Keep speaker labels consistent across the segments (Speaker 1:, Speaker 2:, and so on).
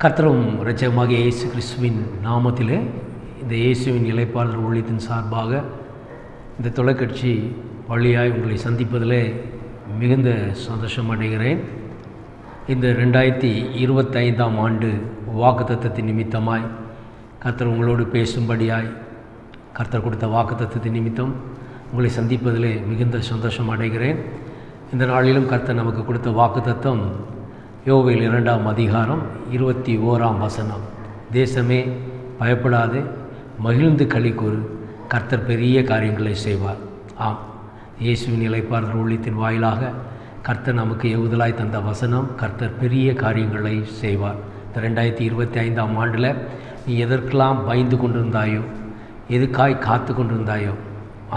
Speaker 1: கர்த்தரும் இரட்சகமாக இயேசு கிறிஸ்துவின் நாமத்திலே இந்த இயேசுவின் இளைப்பாறுதல் ஊழியத்தின் சார்பாக இந்த தொலைக்காட்சி வழியாய் உங்களை சந்திப்பதிலே மிகுந்த சந்தோஷம் அடைகிறேன். இந்த 2025ஆம் ஆண்டு வாக்குத்தத்தத்தின் நிமித்தமாய் கர்த்தர் உங்களோடு பேசும்படியாய் கர்த்தர் கொடுத்த வாக்குத்தத்தத்தின் நிமித்தம் உங்களை சந்திப்பதிலே மிகுந்த சந்தோஷம் அடைகிறேன். இந்த நாளிலும் கர்த்தர் நமக்கு கொடுத்த வாக்குத்தத்தம் யோவேல் 2ஆம் அதிகாரம் 21ஆம் வசனம். தேசமே பயப்படாதே, மகிழ்ந்து களிக்கூறு, கர்த்தர் பெரிய காரியங்களை செய்வார். ஆம், இயேசுவின் இளைப்பாறுதல் ஊழியத்தின் வாயிலாக கர்த்தர் நமக்கு ஏவுதலாய் தந்த வசனம், கர்த்தர் பெரிய காரியங்களை செய்வார். இந்த 2025ஆம் ஆண்டில் நீ எதற்கெல்லாம் பயந்து கொண்டிருந்தாயோ, எதுக்காய் காத்து கொண்டிருந்தாயோ,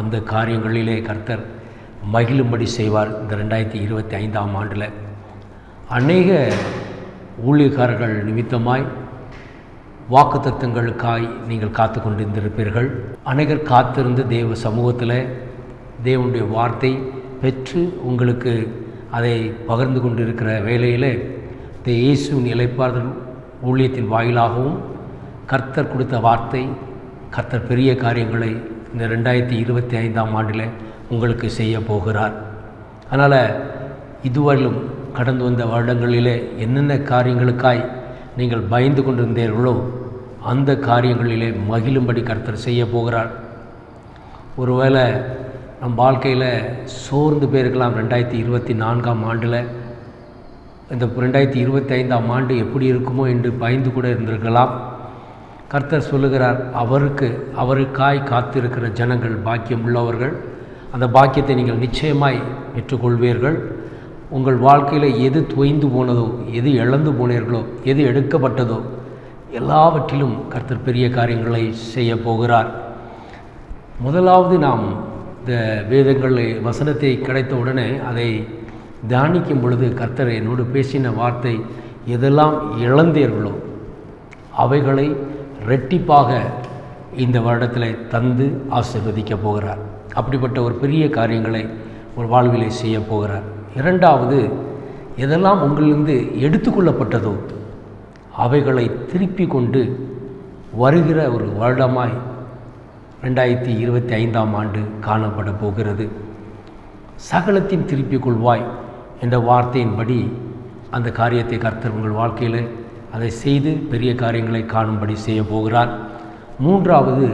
Speaker 1: அந்த காரியங்களிலே கர்த்தர் மகிழும்படி செய்வார். இந்த 2025ஆம் ஆண்டில் அநேக ஊழியக்காரர்கள் நிமித்தமாய் வாக்குத்தத்தங்களுக்காய் நீங்கள் காத்து கொண்டிருந்திருப்பீர்கள். அநேகர் காத்திருந்து தேவ சமூகத்தில் தேவனுடைய வார்த்தை பெற்று உங்களுக்கு அதை பகிர்ந்து கொண்டிருக்கிற வேளையில் இந்த இயேசுவின் இளைப்பாறுதல் ஊழியத்தின் வாயிலாகவும் கர்த்தர் கொடுத்த வார்த்தை, கர்த்தர் பெரிய காரியங்களை இந்த 2025ஆம் ஆண்டில் உங்களுக்கு செய்ய போகிறார். அதனால் இதுவரையிலும் கடந்து வந்த வருடங்களிலே என்னென்ன காரியங்களுக்காய் நீங்கள் பயந்து கொண்டிருந்தீர்களோ அந்த காரியங்களிலே மகிழும்படி கர்த்தர் செய்ய போகிறார். ஒருவேளை நம் வாழ்க்கையில் சோர்ந்து போயிருக்கலாம். 2024ஆம் ஆண்டில் இந்த 2025ஆம் ஆண்டு எப்படி இருக்குமோ என்று பயந்து கூட இருந்திருக்கலாம். கர்த்தர் சொல்லுகிறார், அவருக்காய் காத்திருக்கிற ஜனங்கள் பாக்கியம் உள்ளவர்கள். அந்த பாக்கியத்தை நீங்கள் நிச்சயமாய் பெற்றுக்கொள்வீர்கள். உங்கள் வாழ்க்கையில் எது தொய்ந்து போனதோ, எது இழந்து போனீர்களோ, எது எடுக்கப்பட்டதோ எல்லாவற்றிலும் கர்த்தர் பெரிய காரியங்களை செய்ய போகிறார். முதலாவது நாம் இந்த வேதங்களில் வசனத்தை கிடைத்த உடனே அதை தியானிக்கும் பொழுது கர்த்தர் என்னோடு பேசின வார்த்தை, எதெல்லாம் இழந்தீர்களோ அவைகளை இரட்டிப்பாக இந்த வருடத்தில் தந்து ஆசீர்வதிக்க போகிறார். அப்படிப்பட்ட ஒரு பெரிய காரியங்களை ஒரு வாழ்விலை செய்ய போகிறார். இரண்டாவது, எதெல்லாம் உங்களிலிருந்து எடுத்துக்கொள்ளப்பட்டதோ அவைகளை திருப்பி கொண்டு வருகிற ஒரு வருடமாய் 2025ஆம் ஆண்டு காணப்பட போகிறது. சகலத்தின் திருப்பிக் கொள்வாய் என்ற வார்த்தையின்படி அந்த காரியத்தை கர்த்தர் உங்கள் வாழ்க்கையில் அதை செய்து பெரிய காரியங்களை காணும்படி செய்ய போகிறார். மூன்றாவது,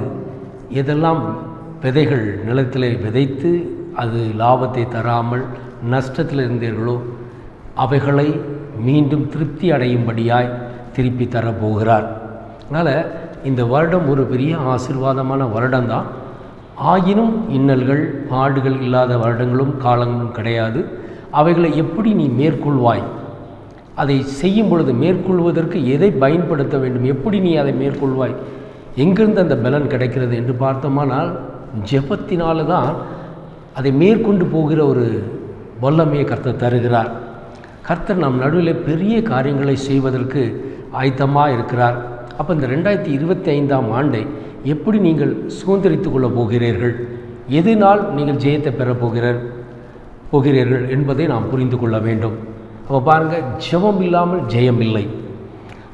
Speaker 1: எதெல்லாம் விதைகள் நிலத்தில் விதைத்து அது லாபத்தை தராமல் நஷ்டத்தில் இருந்தீர்களோ அவைகளை மீண்டும் திருப்தி அடையும்படியாய் திருப்பி தரப்போகிறார். அதனால் இந்த வருடம் ஒரு பெரிய ஆசீர்வாதமான வருடம்தான். ஆயினும் இன்னல்கள் பாடுகள் இல்லாத வருடங்களும் காலங்களும் கிடையாது. அவைகளை எப்படி நீ மேற்கொள்வாய், அதை செய்யும் பொழுது மேற்கொள்வதற்கு எதை பயன்படுத்த வேண்டும், எப்படி நீ அதை மேற்கொள்வாய், எங்கிருந்து அந்த பலன் கிடைக்கிறது என்று பார்த்தோமானால் ஜெபத்தினால தான் அதை மேற்கொண்டு போகிற ஒரு வல்லமையை கர்த்தர் தருகிறார். கர்த்தர் நம் நடுவில் பெரிய காரியங்களை செய்வதற்கு ஆயத்தமாக இருக்கிறார். அப்போ இந்த 2025ஆம் ஆண்டை எப்படி நீங்கள் சுதந்திரித்து கொள்ள போகிறீர்கள், எதனால் நீங்கள் ஜெயத்தை பெற போகிறீர்கள் என்பதை நாம் புரிந்து கொள்ள வேண்டும். அப்போ பாருங்கள், ஜெபம் இல்லாமல் ஜெயம் இல்லை.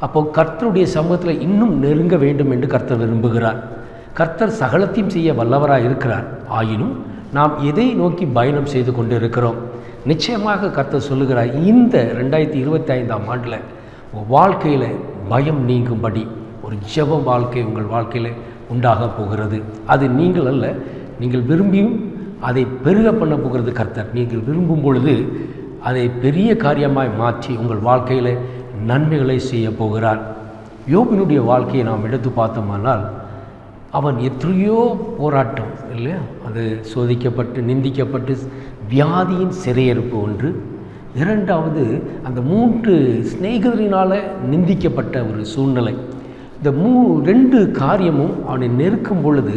Speaker 1: அப்போது கர்த்தருடைய சமூகத்தில் இன்னும் நெருங்க வேண்டும் என்று கர்த்தர் விரும்புகிறார். கர்த்தர் சகலத்தையும் செய்ய வல்லவராக இருக்கிறார். ஆயினும் நாம் எதை நோக்கி பயணம் செய்து கொண்டு இருக்கிறோம்? நிச்சயமாக கர்த்தர் சொல்லுகிறார், இந்த 2025ஆம் ஆண்டில் உங்கள் வாழ்க்கையில் பயம் நீங்கும்படி ஒரு ஜெப வாழ்க்கை உங்கள் வாழ்க்கையில் உண்டாக போகிறது. அது நீங்கள் அல்ல, நீங்கள் விரும்பியும் அதை பெருக பண்ண போகிறது கர்த்தர். நீங்கள் விரும்பும் பொழுது அதை பெரிய காரியமாய் மாற்றி உங்கள் வாழ்க்கையில் நன்மைகளை செய்ய போகிறார். யோபினுடைய வாழ்க்கையை நாம் எடுத்து பார்த்தோமானால் அவன் எத்தனையோ போராட்டம் இல்லையா, அது சோதிக்கப்பட்டு நிந்திக்கப்பட்டு வியாதியின் சிறையிருப்பு ஒன்று. இரண்டாவது, அந்த 3 சிநேகிதரினால் நிந்திக்கப்பட்ட ஒரு சூழ்நிலை. இந்த 2 காரியமும் அவனை நெருக்கும் பொழுது,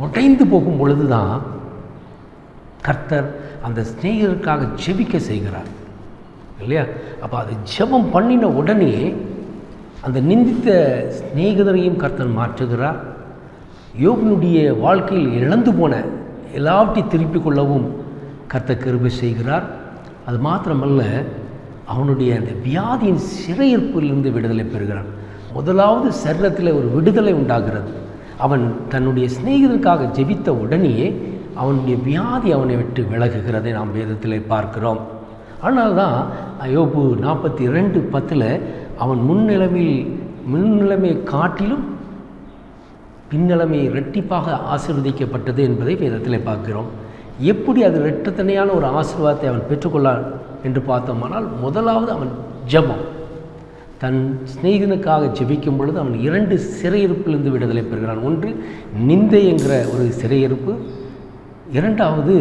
Speaker 1: உடைந்து போகும் பொழுது தான் கர்த்தர் அந்த சிநேகிதருக்காக ஜெபிக்க செய்கிறார் இல்லையா. அப்போ அது ஜெபம் பண்ணின உடனே அந்த நிந்தித்த சிநேகிதரையும் கர்த்தர் மாற்றுகிறார். யோபினுடைய வாழ்க்கையில் இழந்து போன எல்லாவற்றையும் திருப்பிக் கொள்ளவும் கர்த்தர் கிருபை செய்கிறார். அது மாத்திரமல்ல, அவனுடைய அந்த வியாதியின் சிறையிருப்பிலிருந்து விடுதலை பெறுகிறான். முதலாவது சரீரத்தில் ஒரு விடுதலை உண்டாகிறது. அவன் தன்னுடைய சிநேகிதனுக்காக ஜெபித்த உடனேயே அவனுடைய வியாதி அவனை விட்டு விலகுகிறதை நாம் வேதத்தில் பார்க்கிறோம். ஆனால் தான் யோபு 42:10 அவன் முன்னிலைமையை காட்டிலும் பின்னிலைமை இரட்டிப்பாக ஆசீர்வதிக்கப்பட்டது என்பதை வேதத்தில் பார்க்கிறோம். எப்படி அது இரட்டத்தனையான ஒரு ஆசீர்வாதத்தை அவன் பெற்றுக்கொள்ளான் என்று பார்த்தோமானால், முதலாவது அவன் ஜெபம். தன் சிநேகிதனுக்காக ஜெபிக்கும் பொழுது அவன் 2 சிறையிருப்பிலிருந்து விடுதலை பெறுகிறான். ஒன்று நிந்தை என்கிற ஒரு சிறையிருப்பு, இரண்டாவது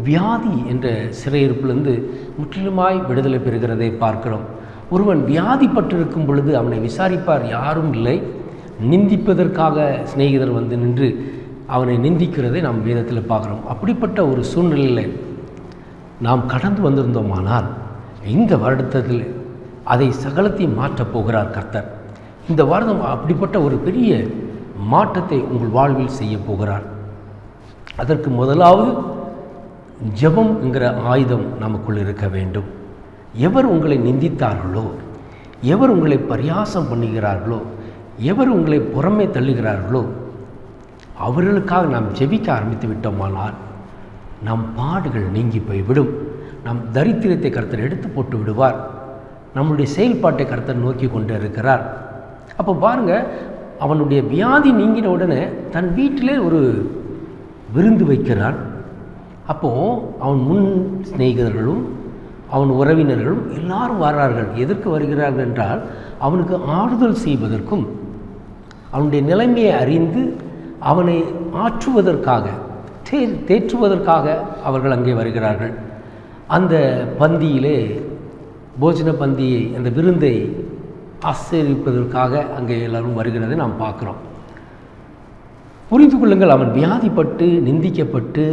Speaker 1: வியாதி என்ற சிறையிருப்பிலிருந்து முற்றிலுமாய் விடுதலை பெறுகிறதை பார்க்கிறோம். ஒருவன் வியாதிப்பட்டிருக்கும் பொழுது அவனை விசாரிப்பார் யாரும் இல்லை. நிந்திப்பதற்காக சிநேகிதர் வந்து நின்று அவனை நிந்திக்கிறதை நாம் வேதத்தில் பார்க்குறோம். அப்படிப்பட்ட ஒரு சூழ்நிலையில் நாம் கடந்து வந்திருந்தோமானால் இந்த வருடத்தில் அதை சகலத்தையும் மாற்றப் போகிறார் கர்த்தர். இந்த வருடம் அப்படிப்பட்ட ஒரு பெரிய மாற்றத்தை உங்கள் வாழ்வில் செய்ய போகிறார். அதற்கு முதலாவது ஜெபம் என்கிற ஆயுதம் நமக்குள் இருக்க வேண்டும். எவர் உங்களை நிந்தித்தார்களோ, எவர் உங்களை பரியாசம் பண்ணுகிறார்களோ, எவர் உங்களை புறமே தள்ளுகிறார்களோ அவர்களுக்காக நாம் ஜெபிக்க ஆரம்பித்து விட்டோமானால் நம் பாடுகள் நீங்கி போய்விடும். நம் தரித்திரத்தை கர்த்தர் எடுத்து போட்டு விடுவார். நம்முடைய செயல்பாட்டை கர்த்தர் நோக்கி கொண்டு இருக்கிறார். அப்போ பாருங்கள், அவனுடைய வியாதி நீங்கின உடனே தன் வீட்டிலே ஒரு விருந்து வைக்கிறான். அப்போது அவன் முன் சிநேகிதர்களும் அவன் உறவினர்களும் எல்லாரும் வர்றார்கள். எதற்கு வருகிறார்கள் என்றால் அவனுக்கு ஆறுதல் செய்வதற்கும் அவனுடைய நிலைமையை அறிந்து அவனை ஆற்றுவதற்காக தேற்றுவதற்காக அவர்கள் அங்கே வருகிறார்கள். அந்த பந்தியிலே போஜன பந்தியை, அந்த விருந்தை ஆசீர்வதிப்பதற்காக அங்கே எல்லாரும் வருகிறதை நாம் பார்க்குறோம். புரிந்து கொள்ளுங்கள், அவன் வியாதிப்பட்டு நிந்திக்கப்பட்டு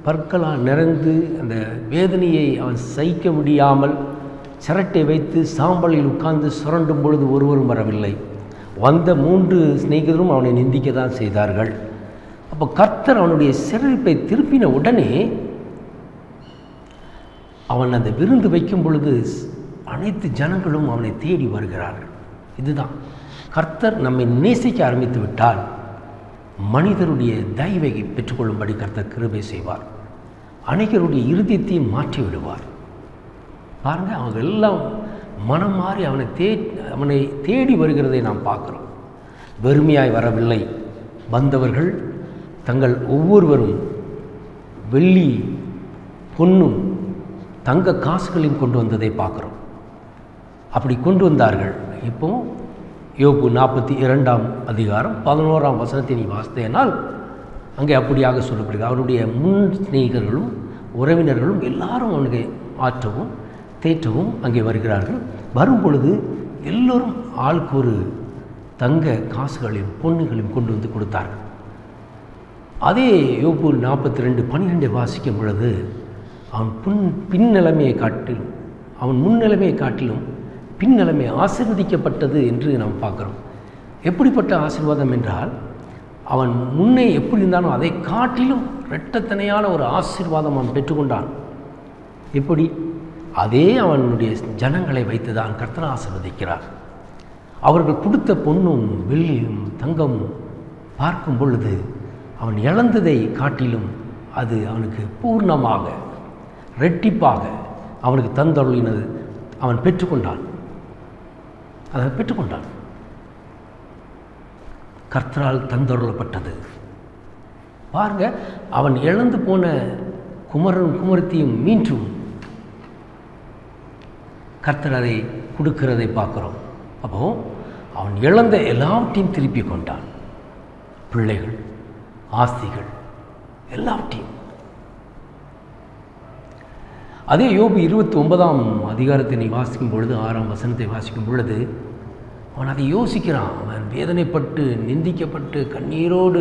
Speaker 1: பற்களால் நிறைந்து அந்த வேதனையை அவன் சகிக்க முடியாமல் சிரட்டை வைத்து சாம்பலில் உட்கார்ந்து சுரண்டும் பொழுது ஒருவரும் வரவில்லை. வந்த 3 சிநேகிதரும் அவனை நிந்திக்க தான் செய்தார்கள். அப்போ கர்த்தர் அவனுடைய சிறைப்பை திருப்பின உடனே அவன் அந்த விருந்து வைக்கும் பொழுது அனைத்து ஜனங்களும் அவனை தேடி வருகிறார்கள். இதுதான் கர்த்தர் நம்மை நேசிக்க ஆரம்பித்து விட்டால் மனிதருடைய தயவை பெற்றுக்கொள்ளும்படி கர்த்தர் கிருபை செய்வார். அனைவருடைய இருதயத்தையும் மாற்றி விடுவார். பாருங்கள், அவங்க எல்லாம் மனம் மாறி அவனை தேடி வருகிறதை நாம் பார்க்குறோம். வெறுமையாய் வரவில்லை. வந்தவர்கள் தங்கள் ஒவ்வொருவரும் வெள்ளி பொன்னும் தங்க காசுகளையும் கொண்டு வந்ததை பார்க்குறோம். அப்படி கொண்டு வந்தார்கள். இப்போ யோபு 42:11 நீ வாசித்தேனால் அங்கே அப்படியாக சொல்லப்படுகிறது. அவருடைய முன் சிநேகிதர்களும் உறவினர்களும் எல்லாரும் அவனுக்கு ஆற்றவும் தேற்றவும் அங்கே வருகிறார்கள். வரும் பொழுது எல்லோரும் ஆளுக்கு ஒரு தங்க காசுகளையும் பொண்ணுகளையும் கொண்டு வந்து கொடுத்தார்கள். அதே யோபு 42:12 வாசிக்கும் பொழுது அவன் பின்னிலைமையை காட்டிலும் அவன் முன்னிலைமையை காட்டிலும் பின்னிலைமை ஆசீர்வதிக்கப்பட்டது என்று நாம் பார்க்குறோம். எப்படிப்பட்ட ஆசீர்வாதம் என்றால், அவன் முன்னே எப்படி இருந்தானோ அதை காட்டிலும் இரட்டத்தனையான ஒரு ஆசீர்வாதம் அவன் பெற்றுக்கொண்டான். எப்படி? அதே அவனுடைய ஜனங்களை வைத்துதான் கர்த்தர் ஆசீர்வதிக்கிறார். அவர்கள் கொடுத்த பொன்னும் வெள்ளியும் தங்கமும் பார்க்கும் பொழுது அவன் இழந்ததை காட்டிலும் அது அவனுக்கு பூர்ணமாக இரட்டிப்பாக அவனுக்கு தந்தருளினது அவன் பெற்றுக்கொண்டான். அதை பெற்றுக்கொண்டான். கர்த்தரால் தந்தருளப்பட்டது. பாருங்க, அவன் இழந்து போன குமரத்தையும் மீண்டும் கர்த்தர் அதை கொடுக்கிறதை பார்க்குறோம். அப்போ அவன் இழந்த எல்லாவற்றையும் திருப்பி கொண்டான். பிள்ளைகள், ஆஸ்திகள், எல்லாவற்றையும். அதே யோபு 29 நீ வாசிக்கும் பொழுது 6ஆம் வசனத்தை வாசிக்கும் பொழுது அவன் அதை யோசிக்கிறான். அவன் வேதனைப்பட்டு நிந்திக்கப்பட்டு கண்ணீரோடு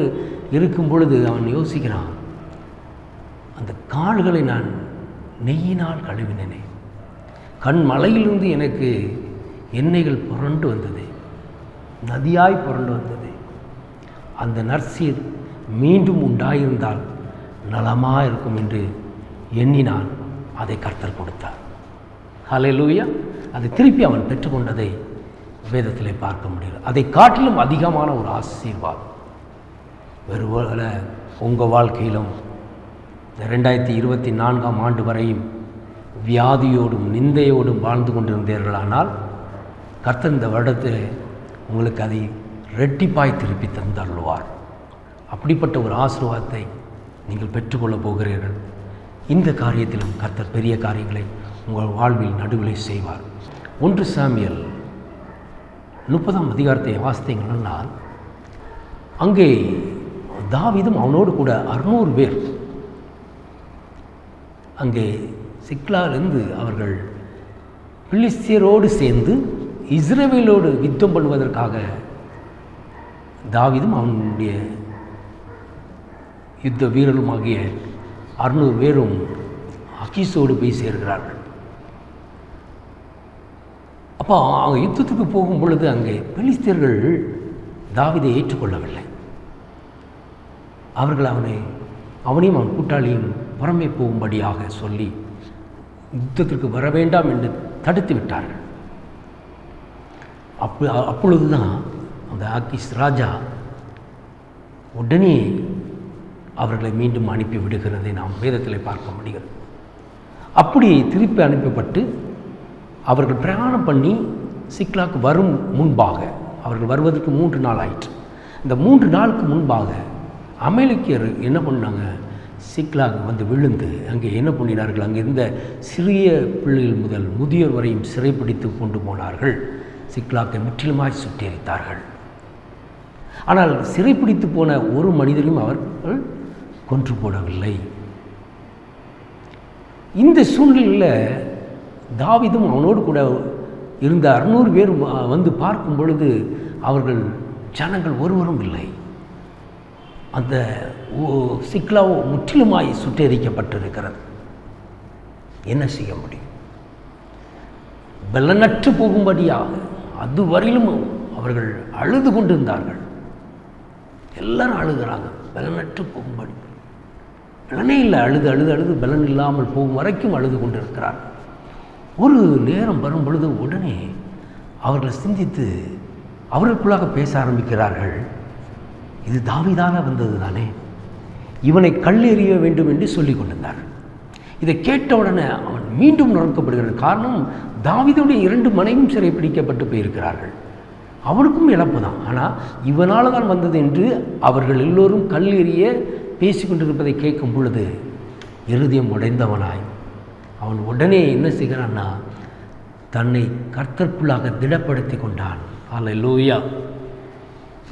Speaker 1: இருக்கும் பொழுது அவன் யோசிக்கிறான், அந்த கால்களை நான் நெய்யினால் கழுவினேனே, கண் மலையிலிருந்து எனக்கு எண்ணெய்கள் புரண்டு வந்தது, நதியாய் புரண்டு வந்தது. அந்த நற்சீர் மீண்டும் உண்டாயிருந்தால் நலமாக இருக்கும் என்று எண்ணினான். அதை கர்த்தர் கொடுத்தார். ஹல்லேலூயா. அதை திருப்பி அவன் பெற்றுக்கொண்டதை வேதத்திலே பார்க்க முடியல. அதை காட்டிலும் அதிகமான ஒரு ஆசீர்வாதம் ஒருவேளை உங்கள் வாழ்க்கையிலும் இந்த 2024ஆம் ஆண்டு வரையும் வியாதியோடும் நிந்தையோடும் வாழ்ந்து கொண்டிருந்தீர்களானால் கர்த்தர் இந்த வருடத்தில் உங்களுக்கு அதை ரெட்டிப்பாய் திருப்பி தந்தருள்வார். அப்படிப்பட்ட ஒரு ஆசீர்வாதத்தை நீங்கள் பெற்றுக்கொள்ளப் போகிறீர்கள். இந்த காரியத்திலும் கர்த்தர் பெரிய காரியங்களை உங்கள் வாழ்வில் நடுவிலே செய்வார். 1 சாமுவேல் 30ஆம் அதிகாரத்தை வாசித்தீங்கன்னா அங்கே தாவீதும் அவனோடு கூட 600 பேர் அங்கே சிக்லாகிலிருந்து அவர்கள் பிலிஸ்தியரோடு சேர்ந்து இஸ்ரவேலோடு யுத்தம் பண்ணுவதற்காக தாவீதும் அவனுடைய யுத்த வீரருமாகிய 600 பேரும் அகீஸோடு போய் சேர்கிறார்கள். அப்போ அவங்க யுத்தத்துக்கு போகும் பொழுது அங்கே பெலிஸ்தியர்கள் தாவீதை ஏற்றுக்கொள்ளவில்லை. அவர்கள் அவனையும் அவன் கூட்டாளியும் புறமே போகும்படியாக சொல்லி யுத்தத்திற்கு வர வேண்டாம் என்று தடுத்து விட்டார்கள். அப்பொழுதுதான் அந்த ஆக்கீஸ் ராஜா உடனே அவர்களை மீண்டும் அனுப்பி விடுகிறதை நாம் வேதத்தில் பார்க்க முடிகிறது. அப்படி திருப்பி அனுப்பப்பட்டு அவர்கள் பிரயாணம் பண்ணி சிக்லாக்கு வரும் முன்பாக, அவர்கள் வருவதற்கு 3 நாள் ஆயிற்று. இந்த 3 நாளுக்கு முன்பாக அமலேக்கியர் என்ன பண்ணாங்க, சிக்லாக் வந்து விழுந்து அங்கே என்ன பண்ணினார்கள், அங்கே இருந்த சிறிய பிள்ளைகள் முதல் முதியோர் வரையும் சிறைப்பிடித்து கொண்டு போனார்கள். சிக்லாக்கை முற்றிலுமாய் சுட்டெரித்தார்கள். ஆனால் சிறைப்பிடித்து போன ஒரு மனிதரையும் அவர்கள் கொன்று போடவில்லை. இந்த சூழ்நிலையில் தாவீதும் அவனோடு கூட இருந்த 600 பேர் வந்து பார்க்கும் பொழுது அவர்கள் ஜனங்கள் ஒருவரும் இல்லை. அந்த சிக்லாவோ முற்றிலுமாய் சுட்டெரிக்கப்பட்டிருக்கிறது. என்ன செய்ய முடியும்? பலனற்று போகும்படியாக அதுவரையிலும் அவர்கள் அழுது கொண்டிருந்தார்கள். எல்லாரும் அழுகிறாங்க, பலனற்று போகும்படி. பலனே இல்லை, அழுது அழுது அழுது பலன் இல்லாமல் போகும் வரைக்கும் அழுது கொண்டிருக்கிறார்கள். ஒரு நேரம் வரும் பொழுது உடனே அவர்கள் சிந்தித்து அவர்களுக்குள்ளாக பேச ஆரம்பிக்கிறார்கள். இது தாவீதால வந்தது தானே, இவனை கல்லெறிய வேண்டும் என்று சொல்லிக் கொண்டிருந்தார். இதை கேட்ட உடனே அவன் மீண்டும் நொறுக்கப்படுகிறது. காரணம், தாவீதுடைய 2 மனைவியும் சிறை பிடிக்கப்பட்டு போயிருக்கிறார்கள். அவனுக்கும் இழப்பு தான். ஆனால் இவனால் தான் வந்தது என்று அவர்கள் எல்லோரும் கல்லெறிய பேசிக்கொண்டிருப்பதை கேட்கும் பொழுது இருதயம் உடைந்தவனாய் அவன் உடனே என்ன செய்கிறான்னா, தன்னை கர்த்தருக்குள்ளாக திடப்படுத்தி கொண்டான். அல்லேலூயா.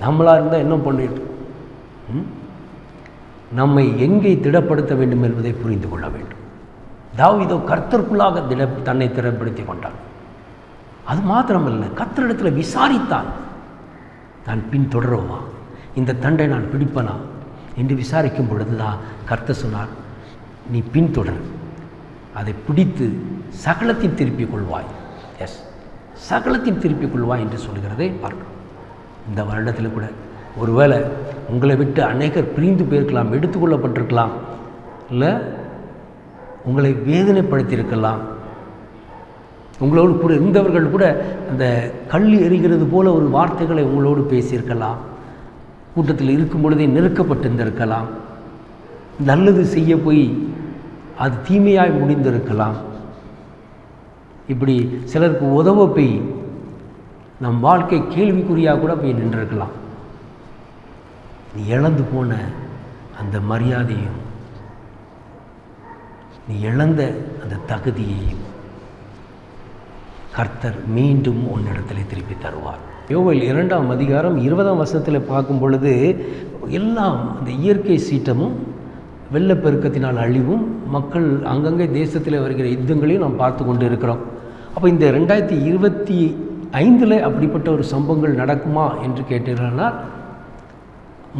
Speaker 1: நம்மளாக இருந்தால் என்ன பண்ணிட்டு நம்மை எங்கே திடப்படுத்த வேண்டும் என்பதை புரிந்து கொள்ள வேண்டும். தாவீதோ கர்த்தருக்குள்ளாக தன்னை திடப்படுத்தி கொண்டான். அது மாத்திரமல்ல, கர்த்தரிடத்தில் விசாரித்தான். நான் பின் தொடருவா, இந்த தண்டை நான் பிடிப்பனா என்று விசாரிக்கும் பொழுது தான் கர்த்தர் சொன்னார், நீ பின்தொடர், அதை பிடித்து சகலத்தையும் திருப்பிக் கொள்வாய். எஸ், சகலத்தையும் திருப்பிக் கொள்வாய் என்று சொல்கிறதை பார்க்கணும். இந்த வருடத்தில் கூட ஒருவேளை உங்களை விட்டு அநேகர் பிரிந்து போயிருக்கலாம், எடுத்துக்கொள்ளப்பட்டிருக்கலாம், இல்லை உங்களை வேதனைப்படுத்தியிருக்கலாம். உங்களோடு கூட இருந்தவர்கள் கூட அந்த கல் எறிகிறது போல ஒரு வார்த்தைகளை உங்களோடு பேசியிருக்கலாம். கூட்டத்தில் இருக்கும் பொழுதே நெருக்கப்பட்டிருந்திருக்கலாம். நல்லது செய்ய போய் அது தீமையாய் முடிந்திருக்கலாம். இப்படி சிலருக்கு உதவ போய் நம் வாழ்க்கை கேள்விக்குறியாக கூட போய் நின்றிருக்கலாம். நீ இழந்து போன அந்த மரியாதையும், நீ இழந்த அந்த தகுதியையும் கர்த்தர் மீண்டும் உன்னிடத்தில் திருப்பி தருவார். யோவேல் 2ஆம் அதிகாரம் 20ஆம் வசனத்தில் பார்க்கும் பொழுது எல்லாம் அந்த இயற்கை சீற்றமும் வெள்ளப்பெருக்கத்தினால் அழிவும் மக்கள் அங்கங்கே தேசத்தில் வருகிற யுத்தங்களையும் நாம் பார்த்து கொண்டு இருக்கிறோம். அப்போ இந்த 2025 அப்படிப்பட்ட ஒரு சம்பவங்கள் நடக்குமா என்று கேட்டீர்களானால்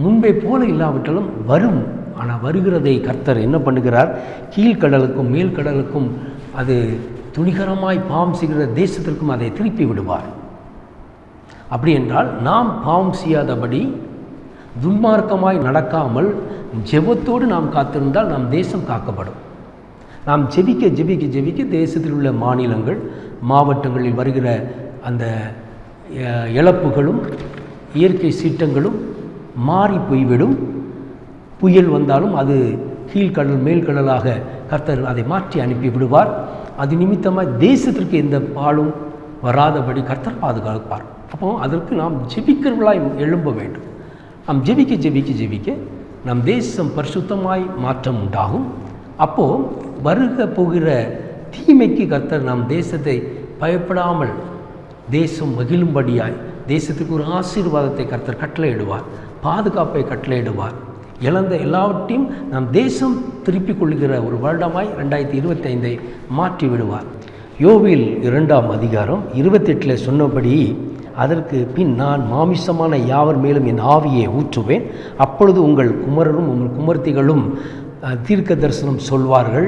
Speaker 1: முன்பே போல இல்லாவிட்டாலும் வரும். ஆனால் வருகிறதை கர்த்தர் என்ன பண்ணுகிறார், கீழ்கடலுக்கும் மேல்கடலுக்கும் அது துணிகரமாய் பாவம் செய்கிற தேசத்திற்கும் அதை திருப்பி விடுவார். அப்படி என்றால் நாம் பாவம் செய்யாதபடி துன்மார்க்கமாய் நடக்காமல் ஜெபத்தோடு நாம் காத்திருந்தால் நம் தேசம் காக்கப்படும். நாம் ஜெபிக்க ஜெபிக்க ஜெபிக்க தேசத்தில் உள்ள மாநிலங்கள் மாவட்டங்களில் வருகிற அந்த இழப்புகளும் இயற்கை சீற்றங்களும் மாறி போய்விடும். புயல் வந்தாலும் அது கீழ்கடல் மேல்கடலாக கர்த்தர் அதை மாற்றி அனுப்பி விடுவார். அது நிமித்தமாக தேசத்திற்கு எந்த பாலும் வராதபடி கர்த்தர் பாதுகாப்பார். அப்போ அதற்கு நாம் ஜெபிக்கிறவர்களாய் எழும்ப வேண்டும். நாம் ஜெபிக்க ஜெபிக்க ஜெபிக்க நம் தேசம் பரிசுத்தமாய் மாற்றம் உண்டாகும். அப்போது வருக போகிற தீமைக்கு கர்த்தர் நம் தேசத்தை பயப்படாமல் தேசம் மகிழும்படியாய் தேசத்துக்கு ஒரு ஆசீர்வாதத்தை கர்த்தர் கட்டளையிடுவார், பாதுகாப்பை கட்டளையிடுவார். இழந்த எல்லாவற்றையும் நம் தேசம் திருப்பிக் கொள்கிற ஒரு வருடமாய் 2025 மாற்றி விடுவார். யோவேல் 2ஆம் அதிகாரம் 28 சொன்னபடி, அதற்கு பின் நான் மாமிசமான யாவர் மேலும் என் ஆவியை ஊற்றுவேன். அப்பொழுது உங்கள் குமரரும் உங்கள் குமர்த்திகளும் தீர்க்க தரிசனம் சொல்வார்கள்,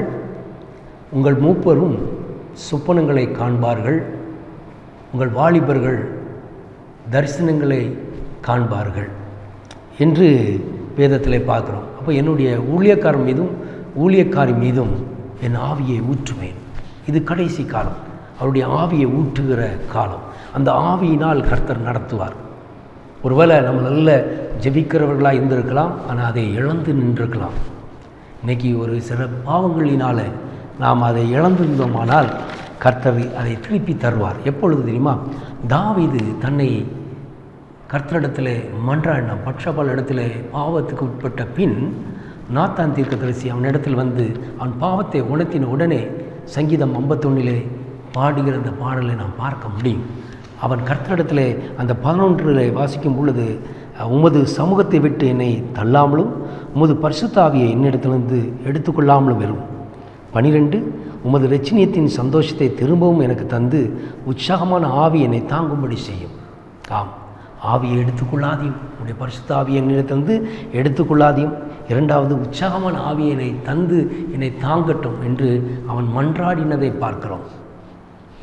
Speaker 1: உங்கள் மூப்பரும் சொப்பனங்களை காண்பார்கள், உங்கள் வாலிபர்கள் தரிசனங்களை காண்பார்கள் என்று வேதத்தில் பார்க்குறோம். அப்போ என்னுடைய ஊழியக்காரி மீதும் என் ஆவியை ஊற்றுவேன். இது கடைசி காலம், அவருடைய ஆவியை ஊற்றுகிற காலம். அந்த ஆவியினால் கர்த்தர் நடத்துவார். ஒருவேளை நம்ம நல்ல ஜெபிக்கிறவர்களாக இருந்திருக்கலாம், ஆனால் அதை இழந்து நின்றிருக்கலாம். இன்றைக்கி ஒரு சில பாவங்களினால் நாம் அதை இழந்திருந்தோமானால் கர்த்தர் அதை திருப்பி தருவார். எப்பொழுது தெரியுமா? தாவீது தன்னை கர்த்தரிடத்தில் மன்றாடினான். பட்சபால் இடத்துல பாவத்துக்கு உட்பட்ட பின் நாத்தான் தீர்க்கதரிசி அவனிடத்தில் வந்து அவன் பாவத்தை உணர்த்தின உடனே சங்கீதம் 51 பாடுகிற அந்த பாடலை நாம் பார்க்க முடியும். அவன் கர்த்தரிடத்தில் அந்த 11 வாசிக்கும் பொழுது, உமது சமூகத்தை விட்டு என்னை தள்ளாமலும் உமது பரிசுத்த ஆவியை என்னிடத்திலிருந்து எடுத்துக்கொள்ளாமலும் வரும். 12 உமது இரட்சணியத்தின் சந்தோஷத்தை திரும்பவும் எனக்கு தந்து உற்சாகமான ஆவி என்னை தாங்கும்படி செய்யும். ஆம், ஆவியை எடுத்துக்கொள்ளாதையும், உடைய பரிசுத்த ஆவியை என்னிடத்திலிருந்து எடுத்துக்கொள்ளாதையும், 2வது உற்சாகமான ஆவியை என்னை தந்து என்னை தாங்கட்டும் என்று அவன் மன்றாடினதை பார்க்கிறோம்.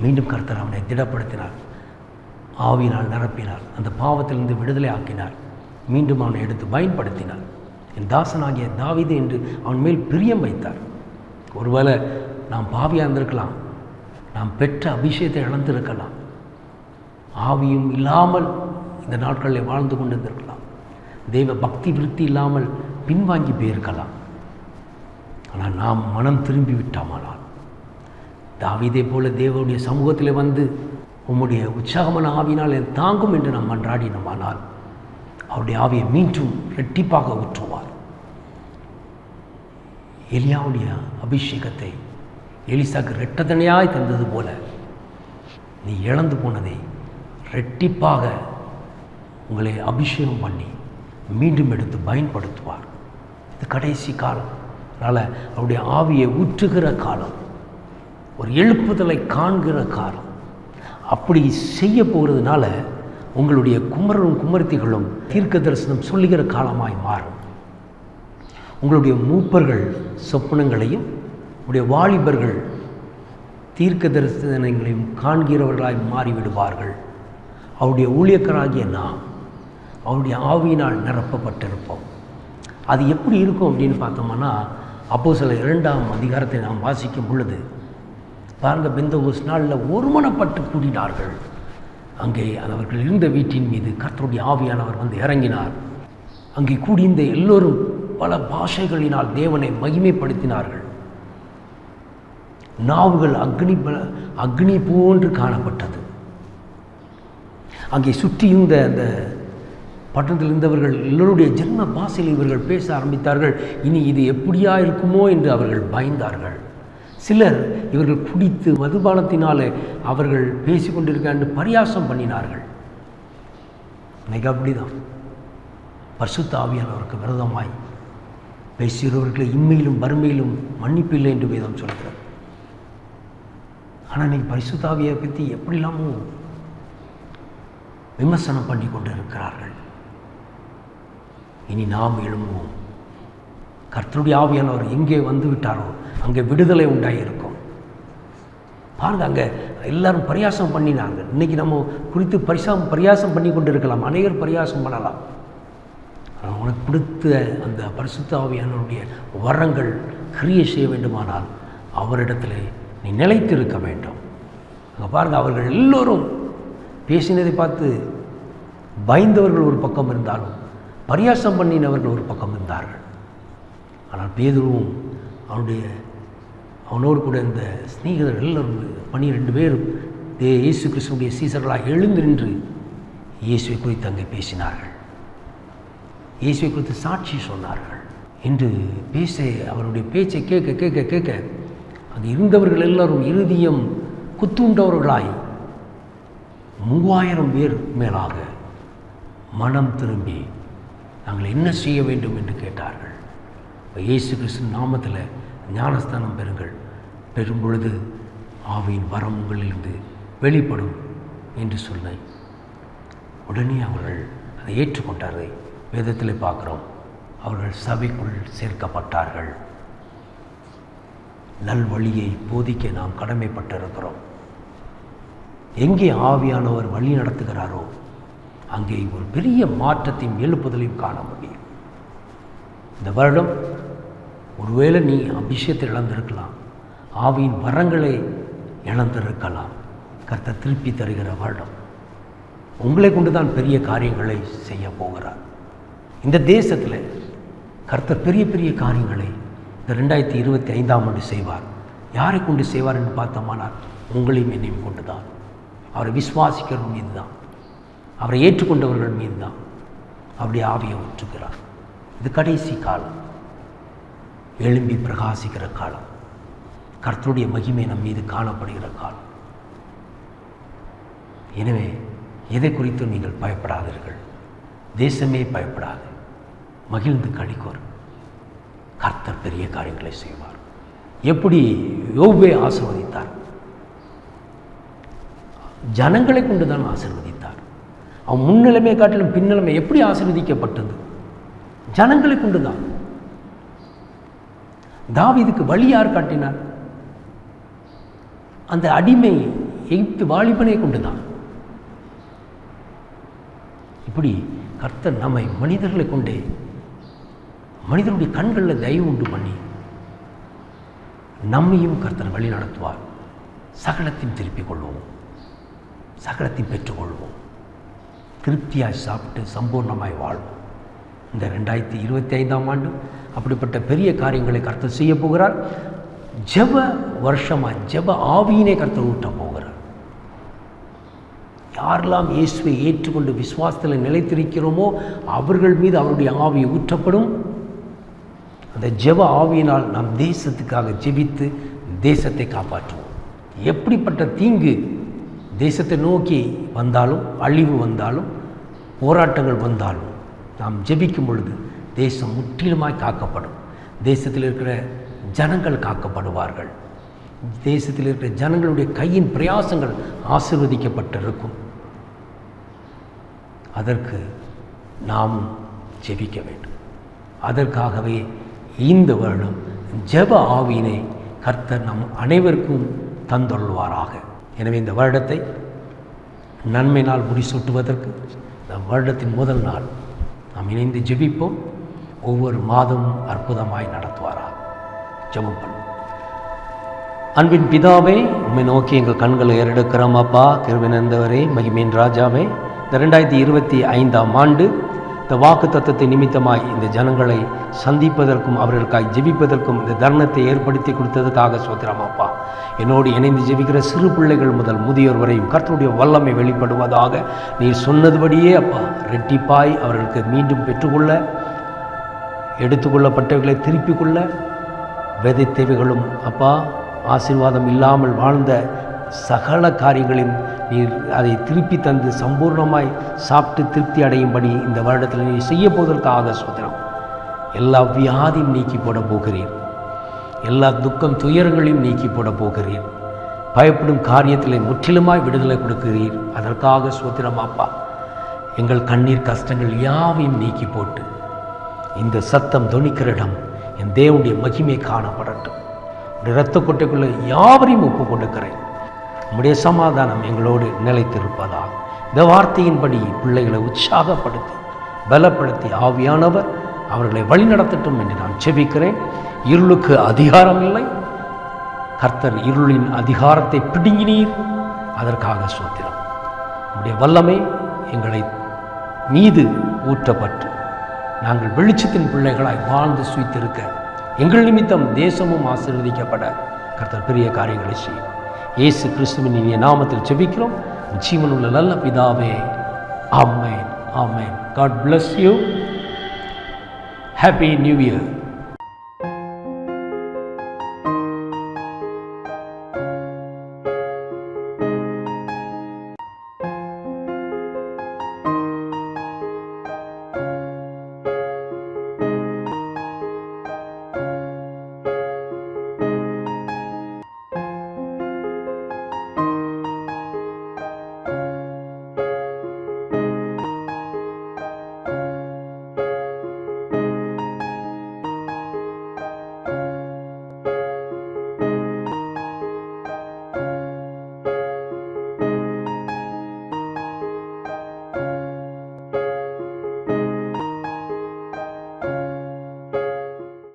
Speaker 1: மீண்டும் கர்த்தர் அவனை திடப்படுத்தினார், ஆவியினால் நிரப்பினார், அந்த பாவத்திலிருந்து விடுதலை ஆக்கினார், மீண்டும் அவனை எடுத்து பயன்படுத்தினார். என் தாசனாகிய தாவீது என்று அவன் மேல் பிரியம் வைத்தார். ஒருவேளை நாம் பாவியாக இருந்திருக்கலாம், நாம் பெற்ற அபிஷேகத்தை இழந்திருக்கலாம், ஆவியும் இல்லாமல் இந்த நாட்களில் வாழ்ந்து கொண்டு இருந்திருக்கலாம், தெய்வ பக்தி விருத்தி இல்லாமல் பின்வாங்கி போயிருக்கலாம். ஆனால் நாம் மனம் திரும்பி விட்டோமானால், தாவீதை போல தேவனுடைய சமூகத்தில் வந்து உம்முடைய உற்சாகமான ஆவியினால் தாங்கும் என்று நாம் மன்றாடினோமானால் அவருடைய ஆவியை மீண்டும் இரட்டிப்பாக ஊற்றுவார். எலியாவுடைய அபிஷேகத்தை எலிசாக்கு இரட்டத்தனையாய் தந்தது போல நீ இழந்து போனதை இரட்டிப்பாக உங்களை அபிஷேகம் பண்ணி மீண்டும் எடுத்து பயன்படுத்துவார். இது கடைசி காலம். அதனால் அவருடைய ஆவியை ஊற்றுகிற காலம், ஒரு எழுப்புதலை காண்கிற காலம். அப்படி செய்ய போகிறதுனால உங்களுடைய குமரரும் குமர்த்திகளும் தீர்க்க தரிசனம் சொல்லுகிற காலமாய் மாறும். உங்களுடைய மூப்பர்கள் சொப்பனங்களையும் உங்களுடைய வாலிபர்கள் தீர்க்க தரிசனங்களையும் காண்கிறவர்களாய் மாறிவிடுவார்கள். அவருடைய ஊழியக்காராகிய நாம் அவருடைய ஆவியினால் நிரப்பப்பட்டிருப்போம். அது எப்படி இருக்கும் அப்படின்னு பார்த்தோம்னா, அப்போஸ்தலர் 2ஆம் அதிகாரத்தை நாம் வாசிக்கும் பொழுது பாருங்கள், பெந்தகோஸ்து நாளில் ஒருமனப்பட்டு கூடினார்கள். அங்கே அவர்கள் இருந்த வீட்டின் மீது கர்த்தருடைய ஆவியானவர் வந்து இறங்கினார். அங்கே கூடியிருந்த எல்லோரும் பல பாஷைகளினால் தேவனை மகிமைப்படுத்தினார்கள். நாவுகள் அக்னி போன்று காணப்பட்டது. அங்கே சுற்றியிருந்த அந்த பட்டணத்தில் இருந்தவர்கள் எல்லோருடைய ஜென்ம பாஷையில் இவர்கள் பேச ஆரம்பித்தார்கள். இனி இது எப்படியா இருக்குமோ என்று அவர்கள் பயந்தார்கள். சிலர் இவர்கள் குடித்து மதுபானத்தினாலே அவர்கள் பேசிக்கொண்டிருக்க என்று பரியாசம் பண்ணினார்கள். இன்னைக்கு அப்படிதான் பரிசுத்த ஆவியானவருக்கு விரோதமாய் பேசுகிறவர்களை இம்மையிலும் வறுமையிலும் மன்னிப்பு இல்லை என்று வேதம் சொல்கிறது. ஆனால் இன்னைக்கு பரிசுத்த ஆவியை பற்றி எப்படிலாமோ விமர்சனம் பண்ணி கொண்டு இருக்கிறார்கள். இனி நாம் எழும்புவோம். கர்த்தருடைய ஆவியானவர் எங்கே வந்து விட்டாரோ அங்கே விடுதலை உண்டாகியிருக்கும். பாருங்கள், அங்கே எல்லாரும் பரியாசம் பண்ணினாங்க. இன்றைக்கி நம்ம குறித்து பரியாசம் பண்ணி கொண்டு இருக்கலாம், அநேகர் பரியாசம் பண்ணலாம். உனக்கு கொடுத்த அந்த பரிசுத்த ஆவியானவருடைய வரங்கள் கிரியை செய்ய வேண்டுமானால் அவரிடத்தில் நீ நிலைத்திருக்க வேண்டும். அங்கே பாருங்கள், அவர்கள் எல்லோரும் பேசினதை பார்த்து பயந்தவர்கள் ஒரு பக்கம் இருந்தாலும் பரியாசம் பண்ணினவர்கள் ஒரு பக்கம் இருந்தார்கள். ஆனால் பேதுருவும் அவனோடு கூட இந்த ஸ்நேகிதர்கள் எல்லோரும் 12 பேரும் இயேசு கிறிஸ்துவுடைய சீசர்களாக எழுந்து நின்று இயேசுவை குறித்து அங்கே பேசினார்கள். இயேசுவை குறித்து சாட்சி சொன்னார்கள் என்று பேச அவருடைய பேச்சை கேட்க கேட்க கேட்க அங்கே இருந்தவர்கள் எல்லாரும் இருதயம் குத்துண்டவர்களாய் 3000 பேர் மேலாக மனம் திரும்பி நாங்கள் என்ன செய்ய வேண்டும் என்று கேட்டார்கள். இயேசு கிறிஸ்து நாமத்தில் ஞானஸ்தானம் பெறும் பொழுது ஆவியின் வரம் உங்களிலிருந்து வெளிப்படும் என்று சொன்னேன். உடனே அவர்கள் அதை ஏற்றுக்கொண்டார்கள். வேதத்தில் பார்க்குறோம், அவர்கள் சபைக்குள் சேர்க்கப்பட்டார்கள். நல்வழியை போதிக்க நாம் கடமைப்பட்டிருக்கிறோம். எங்கே ஆவியானவர் வழி நடத்துகிறாரோ அங்கே ஒரு பெரிய மாற்றத்தையும் எழுப்புதலையும் காண முடியும். இந்த வருடம் ஒருவேளை நீ அபிஷேகத்தை இழந்திருக்கலாம், ஆவியின் வரங்களை இழந்திருக்கலாம். கர்த்தர் திருப்பி தருகிற வருடம். உங்களை கொண்டு தான் பெரிய காரியங்களை செய்ய போகிறார். இந்த தேசத்தில் கர்த்தர் பெரிய பெரிய காரியங்களை இந்த 2025ஆம் ஆண்டு செய்வார். யாரை கொண்டு செய்வார் என்று பார்த்தோமானால் உங்களையும் என்னையும் கொண்டு தான். அவரை விசுவாசிக்கிறவர்கள் மீது தான், அவரை ஏற்றுக்கொண்டவர்கள் மீது தான் அவருடைய ஆவியை ஊற்றுகிறார். இது கடைசி காலம், எழும்பி பிரகாசிக்கிற காலம், கர்த்தருடைய மகிமை நம் மீது காணப்படுகிற காலம். எனவே எதை குறித்தும் நீங்கள் பயப்படாதீர்கள். தேசமே பயப்படாது, மகிழ்ந்து களிக்கோர். கர்த்தர் பெரிய காரியங்களை செய்வார். எப்படி யோபை ஆசீர்வதித்தார்? ஜனங்களை கொண்டு தான் ஆசீர்வதித்தார். அவன் முன்னிலைமை காட்டிலும் பின்னிலைமை எப்படி ஆசீர்வதிக்கப்பட்டது? ஜனங்களை கொண்டு தான். தாவீதுக்கு வழி யார் காட்டினார்? அந்த அடிமை எகிப்து வாலிபனை கொண்டுதான். இப்படி கர்த்தர் நம்மை மனிதர்களை கொண்டே, மனிதனுடைய கண்களில் தயவு உண்டு பண்ணி நம்மையும் கர்த்தர் வழி நடத்துவார். சகலத்தையும் திருப்பிக் கொள்வோம், சகலத்தையும் பெற்றுக்கொள்வோம், திருப்தியாய் சாப்பிட்டு சம்பூர்ணமாய் வாழ்வோம். இந்த 2025ஆம் ஆண்டு அப்படிப்பட்ட பெரிய காரியங்களை கர்த்தர் செய்ய போகிறார். ஜெப வருஷமாக ஜெப ஆவியினை கர்த்தர் ஊட்ட போகிறார். யாரெல்லாம் இயேசுவை ஏற்றுக்கொண்டு விசுவாசத்தில் நிலைத்திருக்கிறோமோ அவர்கள் மீது அவருடைய ஆவி ஊற்றப்படும். அந்த ஜெப ஆவியினால் நாம் தேசத்துக்காக ஜெபித்து தேசத்தை காப்பாற்றுவோம். எப்படிப்பட்ட தீங்கு தேசத்தை நோக்கி வந்தாலும், அழிவு வந்தாலும், போராட்டங்கள் வந்தாலும் நாம் ஜெபிக்கும் பொழுது தேசம் முற்றிலுமாய் காக்கப்படும். தேசத்தில் இருக்கிற ஜனங்கள் காக்கப்படுவார்கள். தேசத்தில் இருக்கிற ஜனங்களுடைய கையின் பிரயாசங்கள் ஆசீர்வதிக்கப்பட்டிருக்கும். அதற்கு நாம் ஜெபிக்க வேண்டும். அதற்காகவே இந்த வருடம் ஜெப ஆவியினை கர்த்தர் நம் அனைவருக்கும் தந்தொள்வாராக. எனவே இந்த வருடத்தை நன்மை நாள் முடிசூட்டுவதற்கு இந்த வருடத்தின் முதல் நாள் நாம் இணைந்து ஜெபிப்போம். ஒவ்வொரு மாதமும் அற்புதமாய் நடத்துவாராக. ஜெபம் பண்ணுவோம். அன்பின் பிதாவே, உம்மை நோக்கி எங்கள் கண்களை ஏறெடுக்கிறோம். அப்பா, கிருபை நிறைந்தவரே, மகிமையின் ராஜாவே, இந்த 2025ஆம் ஆண்டு இந்த வாக்கு தத்தத்தை நிமித்தமாய் இந்த ஜனங்களை சந்திப்பதற்கும் அவர்களுக்காக ஜெபிப்பதற்கும் இந்த தருணத்தை ஏற்படுத்தி கொடுத்ததுக்காக ஸ்தோத்திரம் அப்பா. என்னோடு இணைந்து ஜெபிக்கிற சிறு பிள்ளைகள் முதல் முதியோர் வரையும் கர்த்தருடைய வல்லமை வெளிப்படுவதாக. நீர் சொன்னதுபடியே அப்பா ரெட்டிப்பாய் அவர்களுக்கு மீண்டும் பெற்றுக்கொள்ள, எடுத்துக்கொள்ளப்பட்டவர்களை திருப்பிக் கொள்ள, விதைத்தவைகளும் அப்பா ஆசீர்வாதம் இல்லாமல் வாழ்ந்த சகல காரியங்களையும் நீர் அதை திருப்பி தந்து சம்பூர்ணமாய் சாப்பிட்டு திருப்தி அடையும்படி இந்த வருடத்தில் நீர் செய்ய போவதற்காக ஸ்தோத்திரம். எல்லா வியாதியும் நீக்கி போட போகிறீர். எல்லா துக்கம் துயரங்களையும் நீக்கி போட போகிறீர். பயப்படும் காரியத்தில் முற்றிலுமாய் விடுதலை கொடுக்கிறீர். அதற்காக ஸ்தோத்திரம் அப்பா. எங்கள் கண்ணீர் கஷ்டங்கள் யாவையும் நீக்கி போட்டு இந்த சத்தம் தொனிக்கிற இடம் என் தேவனுடைய மகிமை காணப்படட்டும். இரத்த கொட்டைக்குள்ள யாவரையும் ஒப்பு கொடுக்கிறேன். உம்முடைய சமாதானம் எங்களோடு நிலைத்திருப்பதாக. இந்த வார்த்தையின்படி பிள்ளைகளை உற்சாகப்படுத்தி பலப்படுத்தி ஆவியானவர் அவர்களை வழிநடத்தட்டும் என்று நான் ஜெபிக்கிறேன். இருளுக்கு அதிகாரம் இல்லை, கர்த்தர் இருளின் அதிகாரத்தை பிடுங்கினீர், அதற்காக ஸ்தோத்திரம். உம்முடைய வல்லமை எங்களை மீது ஊற்றப்பட்டு நாங்கள் வெளிச்சத்தின் பிள்ளைகளாய் வாழ்ந்து சுய்த்திருக்க எங்கள் நிமித்தம் தேசமும் ஆசீர்வதிக்கப்பட கர்த்தர் பெரிய காரியங்களை செய்யும். இயேசு கிறிஸ்துவின் இனிய நாமத்தில் ஜெபிக்கிறோம் ஜீவனுள்ள நல்ல பிதாவே. ஆமென், ஆமென். God bless you. Happy New Year.